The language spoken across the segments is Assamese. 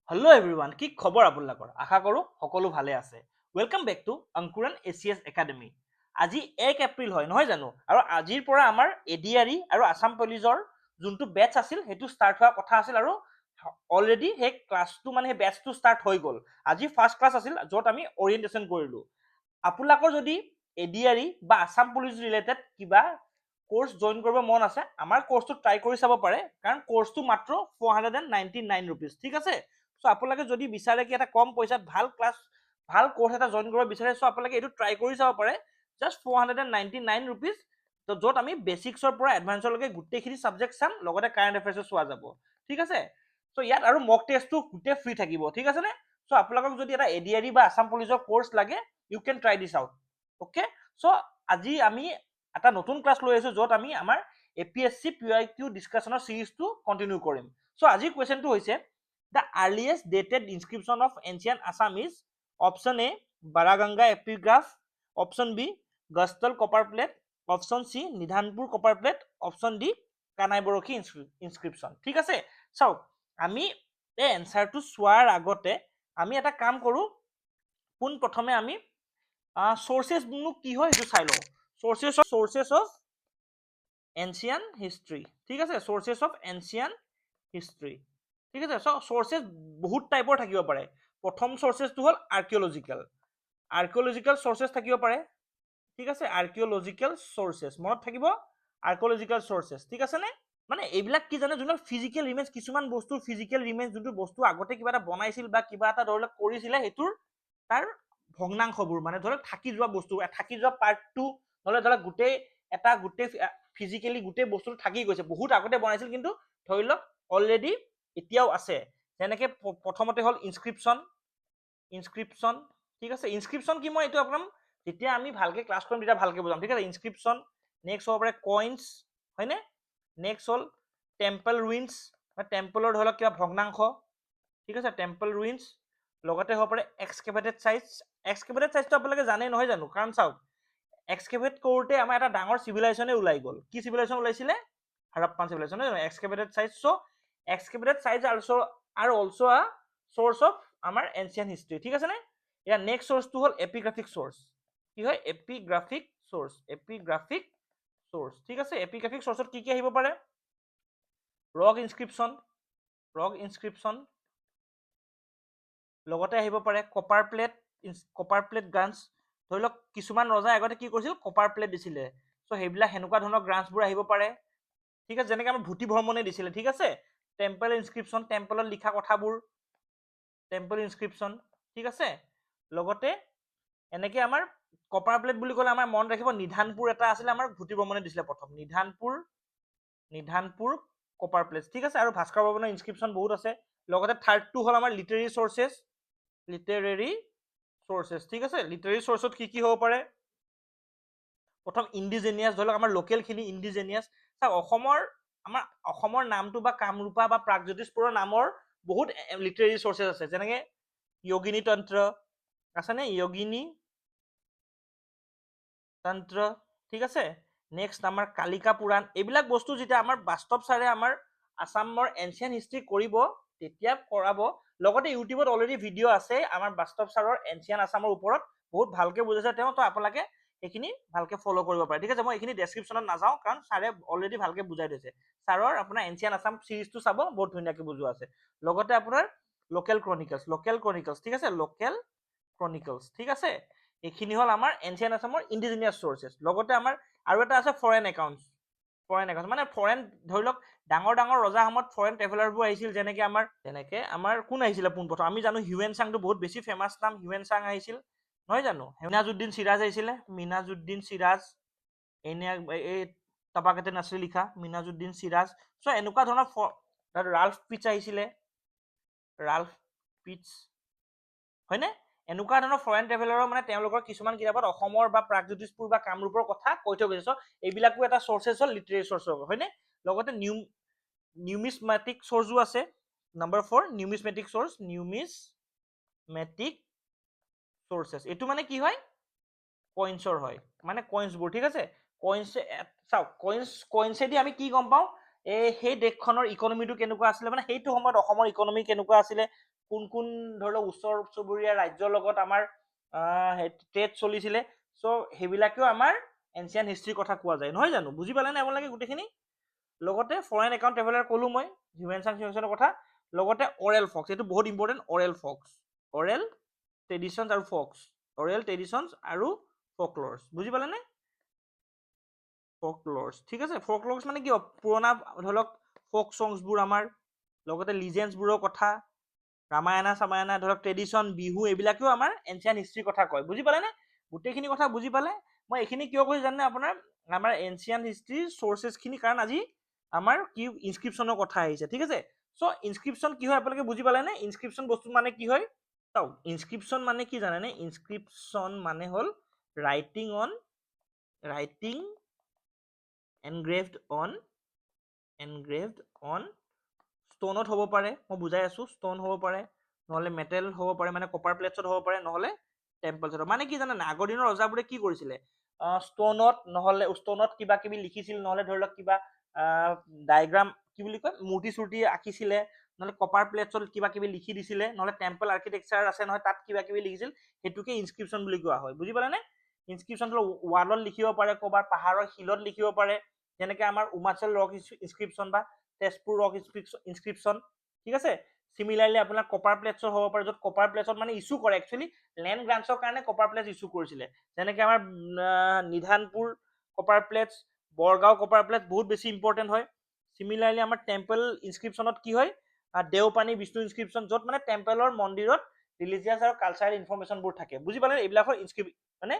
হেল্ল' এভৰিৱান, কি খবৰ আপোনালোকৰ? আশা কৰোঁ সকলো ভালে আছে। Welcome back to Ankuran ACS academy. আজি 1 এপ্ৰিল হয়, নহয় জানো? আৰু আজিৰ পৰা আমাৰ এডিআৰই আৰু আছাম পুলিচৰ যোনটো বেটচ আছিল সেইটো ষ্টাৰ্ট হোৱাৰ কথা আছিল, আৰু অলৰেডি সেই ক্লাছটো মানে সেই বেটচটো ষ্টাৰ্ট হৈ গ'ল। আজি ফাৰ্ষ্ট ক্লাছ আছিল য'ত আমি অৰিয়েণ্টেশ্যন কৰিলোঁ। আপোনালোকৰ যদি এডিআৰই বা আছাম পুলিচ ৰিলেটেড কিবা কোৰ্চ জইন কৰিব মন আছে, আমাৰ কোৰ্চটো ট্ৰাই কৰি চাব পাৰে, কাৰণ কোৰ্চটো মাত্ৰ 499 ৰুপিজ। ঠিক আছে? চ' আপোনালোকে যদি বিচাৰে কি এটা কম পইচাত ভাল ক্লাছ ভাল কোৰ্চ এটা জইন কৰিব বিচাৰে, চ' আপোনালোকে এইটো ট্ৰাই কৰি চাব পাৰে। জাষ্ট 499 ৰুপিজ, য'ত আমি বেচিক্সৰ পৰা এডভান্সলৈকে গোটেইখিনি ছাবজেক্ট চাম, লগতে কাৰেণ্ট এফেয়াৰ্ছো চোৱা যাব। ঠিক আছে? চ' ইয়াত আৰু মক টেষ্টটো গোটেই ফ্ৰী থাকিব। ঠিক আছে নে? চ' আপোনালোকক যদি এটা এডিআৰই বা আছাম পুলিচৰ কোৰ্চ লাগে, ইউ কেন ট্ৰাই দিছ আউট। অ'কে? চ' আজি আমি এটা নতুন ক্লাছ লৈ আহিছো য'ত আমি আমাৰ এপিএছচি PYQ ডিছকাশ্যনৰ চিৰিজটো কণ্টিনিউ কৰিম। চ' আজিৰ কুৱেশ্যনটো হৈছে the earliest dated inscription of ancient Assam is option A Baraganga epigraph, option B Gastal copper plate, option C Nidhanpur copper plate, option D Kanai Borokhi inscription. ঠিক আছে? চাওক, আমি এই এনচাৰটো চোৱাৰ আগতে আমি এটা কাম কৰো, পোন প্ৰথমে আমি সোর্সেসনো কি হয় সেইটো চাই লওঁ। Sources of ancient history. ঠিক আছে? Sources of ancient history. ঠিক আছে? চ' সোর্সেস বহুত টাইপৰ থাকিব পাৰে। প্ৰথম সোৰ্সেসটো হ'ল আৰ্কিঅলজিক্যাল সোৰ্সেস থাকিব পাৰে। ঠিক আছে? আৰ্কিঅলজিক্যাল সোৰ্সেস মনত থাকিব, আৰ্কিঅলজিক্যাল সোৰ্সেস। ঠিক আছে নে? মানে এইবিলাক কি জানে, যোনবিলাক ফিজিক্যাল ৰিমেজ, কিছুমান বস্তুৰ ফিজিক্যাল ৰিমেজ, যোনটো বস্তু আগতে কিবা এটা বনাইছিল বা কিবা এটা ধৰি লওক কৰিছিলে, সেইটোৰ তাৰ ভগ্নাংশবোৰ, মানে ধৰক থাকি যোৱা বস্তু, থাকি যোৱা পাৰ্টটো, নহ'লে ধৰক গোটেই ফিজিকেলি গোটেই বস্তুটো থাকি গৈছে, বহুত আগতে বনাইছিল কিন্তু ধৰি লওক অলৰেডি এতিয়াও আছে। যেনেকে প্ৰথমতে হ'ল ইনস্ক্ৰিপশ্যন। ঠিক আছে? ইনস্ক্ৰিপশ্যন কি, মই এইটো আপোনাক যেতিয়া আমি ভালকে ক্লাছ কৰিম তেতিয়া ভালকে বুজাম। ঠিক আছে? ইনস্ক্ৰিপশ্যন। নেক্সট হ'ব পাৰে কইন্স, হয়নে? নেক্সট হ'ল টেম্পল ৰুইন্স, টেম্পলৰ ধৰি লওক কিবা ভগ্নাংশ। ঠিক আছে? Temple ruins. লগতে হ'ব পাৰে এক্সকেভেটেড চাইটছ। এক্সকেভেটেড চাইটছটো আপোনালোকে জানেই, নহয় জানো? কাৰণ চাওক, এক্সকেভেট কৰোঁতে আমাৰ এটা ডাঙৰ চিভিলাইজেশ্যনে ওলাই গ'ল। কি চিভিলাইজেশ্যন ওলাইছিলে? হাৰাপ্পান চিভিলাইজেশ্যন, নহয় জানো? এক্সকেভেটেড sites. So' এক্সকেভেটেড sites are also a source of আমাৰ এনচিয়েন্ট হিষ্ট্ৰী। ঠিক আছে নে? ইয়াৰ নেক্সট সোৰ্সটো হ'ল এপিগ্ৰাফিক সোৰ্স। কি হয়? Epigraphic source. ঠিক আছে? এপিগ্ৰাফিক সোৰ্সত কি আহিব পাৰে? ৰক ইনস্ক্ৰিপশ্যন, লগতে আহিব পাৰে কপাৰ প্লেট গ্ৰান্টছ। ধৰি লওক কিছুমান ৰজাই আগতে কি কৰিছিল? কপাৰ প্লেট দিছিলে। চ' সেইবিলাক সেনেকুৱা ধৰণৰ গ্ৰান্টছবোৰ আহিব পাৰে। ঠিক আছে? যেনেকে আমাৰ ভূতি ভ্ৰমণে দিছিলে। ঠিক আছে? টেম্পল ইনস্ক্ৰিপশ্যন, টেম্পলত লিখা কথাবোৰ, টেম্পল ইনস্ক্ৰিপশ্যন। ঠিক আছে? লগতে এনেকে আমাৰ কপাৰ প্লেট বুলি ক'লে আমাৰ মনত ৰাখিব, নিধানপুৰ এটা আছিলে, আমাৰ ভূতি ভ্ৰমণে দিছিলে প্ৰথম। Nidhanpur copper plate. ঠিক আছে? আৰু ভাস্কৰ বৰ্মনৰ ইনস্ক্ৰিপশ্যন বহুত আছে। লগতে থাৰ্ডটো হ'ল আমাৰ লিটাৰেৰী সোৰ্সেস। ঠিক আছে? লিটাৰেৰী সোৰ্সত কি কি হ'ব পাৰে? প্ৰথম ইণ্ডিজেনিয়াছ, ধৰি লওক আমাৰ লোকেলখিনি ইণ্ডিজেনিয়াছ। চাওক, আমাৰ অসমৰ নামটো বা কামৰূপা বা প্ৰাগজ্যোতিষপুৰৰ নামৰ বহুত লিটাৰেৰী সোৰ্সেস আছে। যেনেকে য়োগিনী তন্ত্ৰ আছেনে? য়োগিনী তন্ত্ৰ। ঠিক আছে? নেক্সট আমাৰ কালিকা পুৰাণ। এইবিলাক বস্তু যেতিয়া আমাৰ বাস্তৱ ছাৰে আমাৰ আছামৰ এনচিয়েন্ট হিষ্ট্ৰী কৰিব, তেতিয়া কৰাব। লগতে ইউটিউবত অলৰেডি ভিডিঅ' আছে আমাৰ বাস্তৱ ছাৰৰ এনচিয়েন্ট আছামৰ ওপৰত, বহুত ভালকে বুজাইছে তেওঁ। তো আপোনালোকে সেইখিনি ভালকে ফ'ল' কৰিব পাৰে। ঠিক আছে? মই এইখিনি ডেছক্ৰিপশ্যনত নাযাওঁ, কাৰণ ছাৰে অলৰেডি ভালকে বুজাই দিছে। ছাৰৰ আপোনাৰ এনচিয়েন্ট আছাম চিৰিজটো চাব, বহুত ধুনীয়াকে বুজোৱা আছে। লগতে আপোনাৰ লোকেল ক্ৰনিকলছ। ঠিক আছে? Local Chronicles. ঠিক আছে? এইখিনি হ'ল আমাৰ এনচিয়েন্ট আছামৰ ইণ্ডিজিনিয়াছ সোৰ্সেস। লগতে আমাৰ আৰু এটা আছে ফৰেন একাউণ্টছ। মানে ফৰেন, ধৰি লওক ডাঙৰ ডাঙৰ ৰজা সময়ত ফৰেন ট্ৰেভেলাৰবোৰ আহিছিল। যেনেকে আমাৰ কোন আহিছিলে পোনপ্ৰথম? আমি জানো হিউৱেন চাংটো বহুত বেছি ফেমাছ নাম, হিউৱেন চাং আহিছিল, নহয় জানো? মিনাজুদ্দিন চিৰাজ আহিছিলে, মিনাজুদ্দিন চিৰাজ। এই তাবাকাতে নাছৰি লিখা মিনাজুদ্দিন চিৰাজ। চ' এনেকুৱা ধৰণৰ ৰাল্ফ পিটছ আহিছিলে, হয়নে? এনেকুৱা ধৰণৰ ফৰেন ট্ৰেভেলাৰৰ মানে তেওঁলোকৰ কিছুমান কিতাপত অসমৰ বা প্ৰাগজ্যোতিষপুৰ বা কামৰূপৰ কথা কৈ থৈ গৈছে। চ' এইবিলাকো এটা সোৰ্সেস হ'ল, লিটাৰেৰী সোৰ্স, হয়নে? লগতে নিউমিছমেটিক সোৰ্সও আছে। নম্বৰ 4 নিউমিছমেটিক সোৰ্সেস। এইটো মানে কি হয়? কইন্সৰ হয়, মানে কইন্সবোৰ। ঠিক আছে? চাওক, কইন্সেদি আমি কি গম পাওঁ? সেই দেশখনৰ ইকনমিটো কেনেকুৱা আছিলে, মানে সেইটো সময়ত অসমৰ ইকনমি কেনেকুৱা আছিলে, কোন ধৰি লওক ওচৰ চুবুৰীয়া ৰাজ্যৰ লগত আমাৰ ট্ৰেড চলিছিলে চ' সেইবিলাকেও আমাৰ এনচিয়ান হিষ্ট্ৰীৰ কথা কোৱা যায় নহয় জানো বুজি পালে নে আপোনালোকে গোটেইখিনি লগতে ফৰেন একাউণ্ট ট্ৰেভেলাৰ ক'লো মই হিউমেন সায়েন্সৰ কথা লগতে অৰেল ফক্স এইটো বহুত ইম্পৰ্টেণ্ট অৰেল ট্ৰেডিশ্যনছ আৰু ফক্স অৰেল ট্ৰেডিশ্যনছ আৰু ফকলৰ্ছ বুজি পালে নে ফকলৰ্ছ ঠিক আছে ফকলৰ্ছ মানে কি পুৰণা ধৰি লওক ফক সংছবোৰ আমাৰ লগতে লিজেণ্ডছবোৰৰ কথা ৰামায়ণা চামায়ণা ধৰক ট্ৰেডিশ্যন বিহু এইবিলাকেও আমাৰ এনচিয়ান হিষ্ট্ৰীৰ কথা কয় বুজি পালে নে গোটেইখিনি কথা বুজি পালে মই এইখিনি কিয় কৈছো জানে আপোনাৰ আমাৰ এনচিয়ান হিষ্ট্ৰীৰ চৰ্চেছখিনি কাৰণ আজি আমাৰ কি ইনস্ক্ৰিপশ্যনৰ কথা আহিছে ঠিক আছে চ' ইনস্ক্ৰিপশ্যন কি হয় আপোনালোকে বুজি পালে নে ইনস্ক্ৰিপশ্যন বস্তু মানে কি হয় চাওক ইনস্ক্ৰিপশ্যন মানে কি জানেনে ইনস্ক্ৰিপশ্যন মানে হ'ল ৰাইটিং এনগ্ৰেভড অন ষ্টনত হ'ব পাৰে মই বুজাই আছো ষ্টন হ'ব পাৰে নহলে মেটেল হ'ব পাৰে মানে কপাৰ প্লেটছত হ'ব পাৰে নহলে টেম্পলছত মানে কি জানে না আগৰ দিনৰ ৰজাবোৰে কি কৰিছিলে ষ্টনত কিবা কিবি লিখিছিল নহলে ধৰি লওক কিবা ডায়গ্ৰাম কি বুলি কয় মূৰ্তি চূৰ্তি আঁকিছিলে নহলে কপাৰ প্লেটছত কিবা কিবি লিখি দিছিলে নহলে টেম্পল আৰ্কিটেকচাৰ আছে নহয় তাত কিবা কিবি লিখিছিল সেইটোকে ইনস্ক্ৰিপশ্যন বুলি কোৱা হয় বুজি পালে নে ইনস্ক্ৰিপশ্যন ৱালত লিখিব পাৰে ক'ৰবাৰ পাহাৰৰ শিলত লিখিব পাৰে যেনেকে আমাৰ উমাচল ৰক ইনস্ক্ৰিপশ্যন বা তেজপুৰ ৰক ইনস্ক্ৰিপশ্যন ঠিক আছে সিমিলাৰলি আপোনাৰ কপাৰ প্লেটছৰ হ'ব পাৰে য'ত কপাৰ প্লেটছত মানে ইছ্যু কৰে একচুৱেলি লেণ্ড গ্ৰান্টছৰ কাৰণে কপাৰ প্লেটছ ইছ্যু কৰিছিলে যেনেকে আমাৰ Nidhanpur copper plates Borgaon copper plates বহুত বেছি ইম্পৰ্টেণ্ট হয় সিমিলাৰলি আমাৰ টেম্পল ইনস্ক্ৰিপশ্যনত কি হয় দেওপানী বিষ্ণু ইনস্ক্ৰিপশ্যন য'ত মানে টেম্পলৰ মন্দিৰত ৰিলিজিয়াছ আৰু কালচাৰেল ইনফৰমেশ্যনবোৰ থাকে বুজি পালে এইবিলাকৰ মানে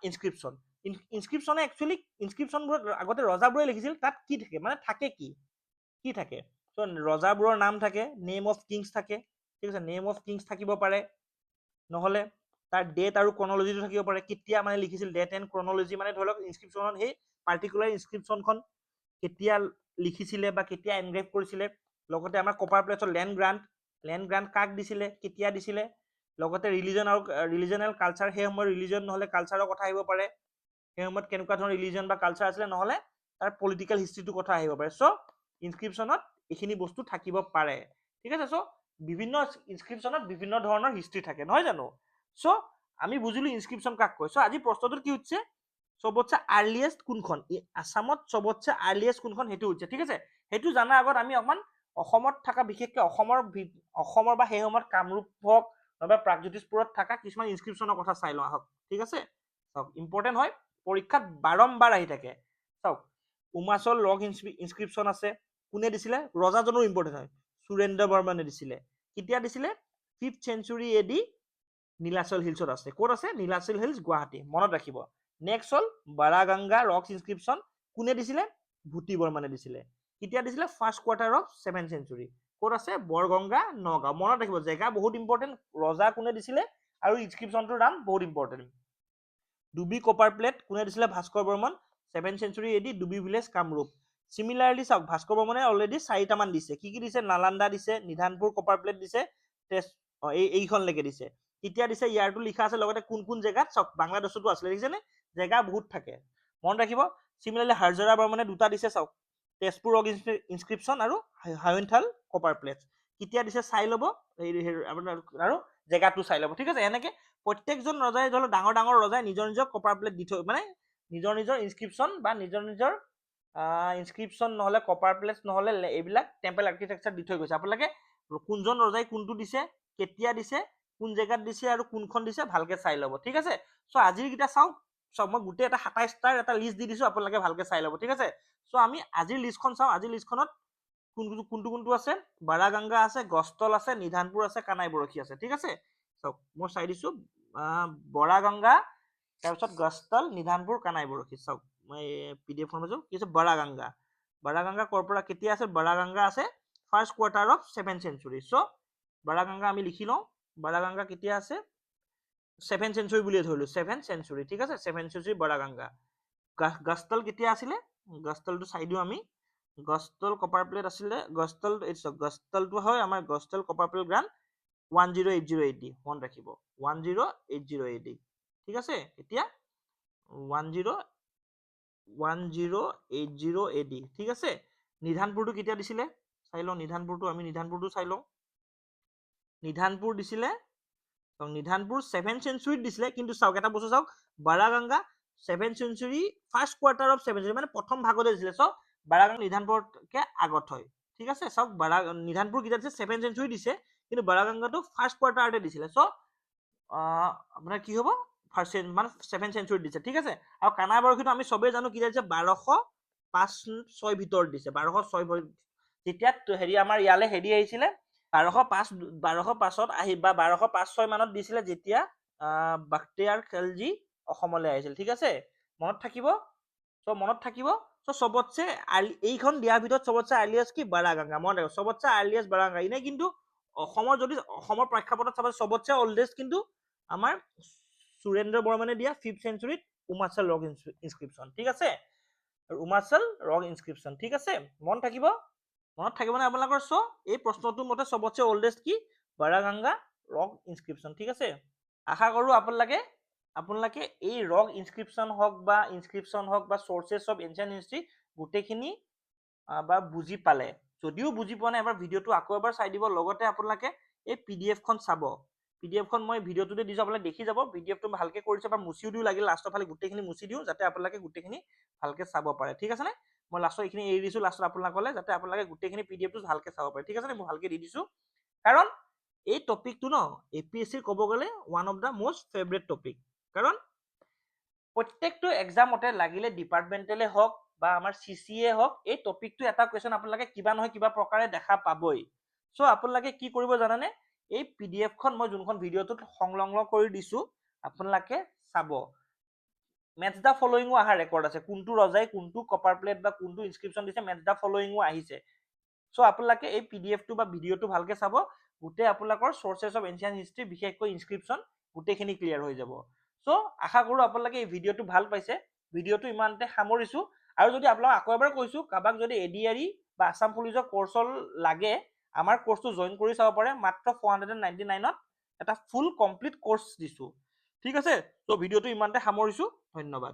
ইনস্ক্ৰিপশ্যনে একচুৱেলি ইনস্ক্ৰিপশ্যনবোৰত আগতে ৰজাবোৰে লিখিছিল তাত কি থাকে মানে থাকে কি থাকে চ' ৰজাবোৰৰ নাম থাকে নেম অফ কিংছ থাকে ঠিক আছে নেম অফ কিংছ থাকিব পাৰে নহলে তাৰ ডেট আৰু ক্ৰনলজিটো থাকিব পাৰে কেতিয়া মানে লিখিছিল ডেট এণ্ড ক্ৰনলজি মানে ধৰি লওক ইনস্ক্ৰিপশ্যনত সেই পাৰ্টিকুলাৰ ইনস্ক্ৰিপশ্যনখন কেতিয়া লিখিছিলে বা কেতিয়া এনগ্ৰেভ কৰিছিলে লগতে আমাৰ কপাৰ প্লেটছৰ লেণ্ড গ্ৰান্ট কাক দিছিলে কেতিয়া দিছিলে লগতে ৰিলিজন আৰু কালচাৰ সেই সময়ৰ ৰিলিজন নহলে কালচাৰৰ কথা আহিব পাৰে সেই সময়ত কেনেকুৱা ধৰণৰ ৰিলিজন বা কালচাৰ আছিলে নহলে তাৰ পলিটিকেল হিষ্ট্ৰীটোৰ কথা আহিব পাৰে চ' ইনস্ক্ৰিপশ্যনত এইখিনি বস্তু থাকিব পাৰে ঠিক আছে চ' বিভিন্ন ইনস্ক্ৰিপশ্যনত বিভিন্ন ধৰণৰ হিষ্ট্ৰী থাকে নহয় জানো চ' আমি বুজিলো ইনস্ক্ৰিপশ্যন কাক কয় চ' আজি প্ৰশ্নটোত কি হৈছে চবতছে আৰ্লিয়েষ্ট কোনখন আছামত চবতছে আৰ্লিয়েষ্ট কোনখন সেইটো হৈছে ঠিক আছে সেইটো জনাৰ আগত আমি অকমান অসমত থকা বিশেষকৈ অসমৰ বা সেই সময়ত কামৰূপ হওক নহবা প্ৰাগজ্যোতিষপুৰত থকা কিছুমান ইনস্ক্ৰিপশ্যনৰ কথা চাই লওঁ আহক ঠিক আছে চাওক ইম্পৰ্টেণ্ট হয় পৰীক্ষাত বাৰম্বাৰ আহি থাকে চাওক উমাচল ৰক ইনস্ক্ৰিপশ্যন আছে কোনে দিছিলে ৰজাজনৰ ইম্পৰ্টেণ্ট হয় সুৰেন্দ্ৰ বৰ্মনে দিছিলে কেতিয়া দিছিলে 5th century AD নীলাচল হিলছত আছে ক'ত আছে নীলাচল হিলছ গুৱাহাটী মনত ৰাখিব নেক্সট হ'ল বাৰাগংগা ৰক ইনস্ক্ৰিপশ্যন কোনে দিছিলে ভূতি বৰ্মনে দিছিলে কেতিয়া দিছিলে first quarter of 7th century ক'ত আছে বৰগংগা নগাঁও মনত ৰাখিব জেগা বহুত ইম্পৰ্টেণ্ট ৰজা কোনে দিছিলে আৰু ইনস্ক্ৰিপশ্যনটোৰ নাম বহুত ইম্পৰ্টেণ্ট ডুবি কপাৰ প্লেট কোনে দিছিলে Bhaskar Varman 7th century AD Dubi village Kamrup similarly চাওক ভাস্কৰ বৰ্মনে অলৰেডি 4টামান দিছে কি দিছে নালান্দা দিছে নিধানপুৰ কপাৰ প্লেট দিছে এইখনলৈকে দিছে কেতিয়া দিছে ইয়াৰটো লিখা আছে লগতে কোন জেগাত চাওক বাংলাদেশতো আছিলে দেখিছেনে জেগা বহুত থাকে মনত ৰাখিব সিমিলাৰলি হাৰজৰা বৰ্মনে দুটা দিছে চাওক তেজপুৰ ৰক ইনস্ক্ৰিপশ্যন আৰু হাইৱেনথাল কপাৰ প্লেট কেতিয়া দিছে চাই ল'ব আৰু জেগাটো চাই ল'ব ঠিক আছে এনেকে প্ৰত্যেকজন ৰজাই ধৰি লওক ডাঙৰ ৰজাই নিজৰ কপাৰ প্লেট দি থৈ মানে নিজৰ ইনস্ক্ৰিপশ্যন বা নিজৰ ইনস্ক্ৰিপশ্যন নহলে কপাৰ প্লেট নহলে এইবিলাক টেম্পল আৰ্কিটেকচাৰ দি থৈ গৈছে আপোনালোকে কোনজন ৰজাই কোনটো দিছে কেতিয়া দিছে কোন জেগাত দিছে আৰু কোনখন দিছে ভালকে চাই ল'ব ঠিক আছে চ' আজিৰ কেইটা চাওক মই গোটেই এটা 27টাৰ এটা লিষ্ট দি দিছো আপোনালোকে ভালকে চাই ল'ব ঠিক আছে চ' আমি আজিৰ লিষ্টখন চাওঁ আজিৰ লিষ্টখনত কোনটো আছে বাৰাগংগা আছে গস্তল আছে নিধানপুৰ আছে কানাই বৰশী আছে ঠিক আছে চাওক মই চাই দিছো বৰাগংগা তাৰপিছত গস্তল নিধানপুৰ কানাই বৰশী চাওক মই PDF ফৰ্মেট কি আছে বাৰাগংগা ক'ৰ পৰা কেতিয়া আছে বাৰাগংগা আছে first quarter of 7th century চ' বাৰাগংগা আমি লিখি লওঁ বাৰাগংগা কেতিয়া আছে 7th century বুলিয়ে ধৰিলো 7th century ঠিক আছে 7th century বাৰাগংগা গস্তল কেতিয়া আছিলে গস্তলটো চাই দিওঁ আমি গস্তল কপাৰ প্লেট আছিলে গস্তলটো হয় আমাৰ গস্তল কপাৰ প্লেট গ্ৰান্ট 1080 AD মনত ৰাখিব 1080 AD ঠিক আছে এতিয়া 1080 AD ঠিক আছে নিধানপুৰটো কেতিয়া দিছিলে চাই লওঁ নিধানপুৰটো চাই লওঁ নিধানপুৰ দিছিলে, নিধানপুৰ 7th century দিছিলে, কিন্তু চাওক এটা বস্তু চাওক, বাৰাগংগা 7th century first quarter of 7th century মানে প্ৰথম ভাগতে দিছিলে। চ' বাৰাগংগা নিধানপুৰতকে আগত হয়, ঠিক আছে। চাওক নিধানপুৰ কেতিয়া দিছে 7th century দিছে, কিন্তু বাৰাগংগাটো ফাৰ্ষ্ট কোৱাৰ্টাৰতে দিছিলে। চ' আপোনাৰ কি হ'ব ফাৰ্ষ্ট মানে 7th century দিছে, ঠিক আছে। আৰু কানা বৰশীটো আমি চবেই জানো কেতিয়া দিছে, 1205-6 ভিতৰত দিছে, 1206 যেতিয়া হেৰি আমাৰ ইয়ালে হেৰি আহিছিলে 1205-1205 আহি বা 1205-6 মানত দিছিলে, যেতিয়া বাখতিয়াৰ খেলজি অসমলৈ আহিছিল, ঠিক আছে। মনত থাকিব, চ' মনত থাকিব। চ' চবতছে এইখন দিয়াৰ ভিতৰত চবতছে আৰ্লিয়েষ্ট কি, বাৰাগংগা। মনত ৰাখিব, চবতছে আৰ্লিয়েষ্ট বাৰাগংগা। এনে কিন্তু অসমৰ প্ৰেক্ষাপটত চাব, চবতছে অল্ডেষ্ট কিন্তু আমাৰ সুৰেন্দ্ৰ বৰ্মনে দিয়া 5th century Umachal rock inscription, ঠিক আছে। উমাচল ৰক ইনস্ক্ৰিপশ্যন, ঠিক আছে। মনত থাকিব নে আপোনালোকৰ? চ' এই প্ৰশ্নটোৰ মতে চবতছে অল্ডেষ্ট কি, বাৰাগংগা ৰক ইনস্ক্ৰিপশ্যন, ঠিক আছে। আশা কৰো আপোনালোকে এই ৰক ইনস্ক্ৰিপশ্যন হওক বা চৰ্চেছ অফ এনচিয়েন্ট হিষ্ট্ৰী গোটেইখিনি বা বুজি পালে। যদিও বুজি পোৱা নাই, এবাৰ ভিডিঅ'টো আকৌ এবাৰ চাই দিব। লগতে আপোনালোকে এই পিডিএফখন চাব। পিডিএফখন মই ভিডিঅ'টোতে দিছো, আপোনালোকে দেখি যাব। পিডিএফটো ভালকে কৰিছে বা মুচিও দিও, লাগিলে লাষ্টৰ ফালে গোটেইখিনি মুচি দিওঁ, যাতে আপোনালোকে গোটেইখিনি ভালকে চাব পাৰে, ঠিক আছে নে। মই লাষ্টৰ এইখিনি এৰি দিছো লাষ্টত আপোনালোকলে, যাতে আপোনালোকে গোটেইখিনি পিডিএফটো ভালকে চাব পাৰে, ঠিক আছে নে। মই ভালকে দি দিছো, কাৰণ এই টপিকটো ন এপিএছচিৰ ক'ব গ'লে one of the most favourite topic. কাৰণ প্ৰত্যেকটো এক্সামতে লাগিলে ডিপাৰ্টমেণ্টেলে হওক বা আমাৰ চিচিএ হওক, এই টপিকটো এটা কুৱেশ্যন আপোনালোকে কিবা নহয় কিবা প্ৰকাৰে দেখা পাবই। চ' আপোনালোকে কি কৰিব জানেনে, এই পিডিএফখন মই যোনখন ভিডিঅ'টোত সংলগ্ন কৰি দিছো, আপোনালোকে চাব। মেথছ দা ফলোয়িঙো অহা ৰেকৰ্ড আছে, কোনটো ৰজাই কোনটো কপাৰ প্লেট বা কোনটো ইনস্ক্ৰিপশ্যন দিছে, মেথছ দা ফলোয়িঙো আহিছে। চ' আপোনালোকে এই পিডিএফটো বা ভিডিঅ'টো ভালকে চাব, গোটেই আপোনালোকৰ চৰ্চেছ অফ এনচিয়েন্ট হিষ্ট্ৰী, বিশেষকৈ ইনস্ক্ৰিপশ্যন গোটেইখিনি ক্লিয়াৰ হৈ যাব। চ' আশা কৰো আপোনালোকে এই ভিডিঅ'টো ভাল পাইছে। ভিডিঅ'টো ইমানতে সামৰিছো। আৰু যদি আপোনালোক আকৌ এবাৰ কৈছো, কাৰোবাক যদি এডিআৰই বা আছাম পুলিচৰ কৰ্চৰ লাগে, আমাৰ কৰ্চটো জইন কৰি চাব পাৰে। মাত্ৰ 499ত এটা ফুল কমপ্লিট কৰ্চ দিছো, ঠিক আছে। ত' ভিডিঅ'টো ইমানতে সামৰিছো, ধন্যবাদ।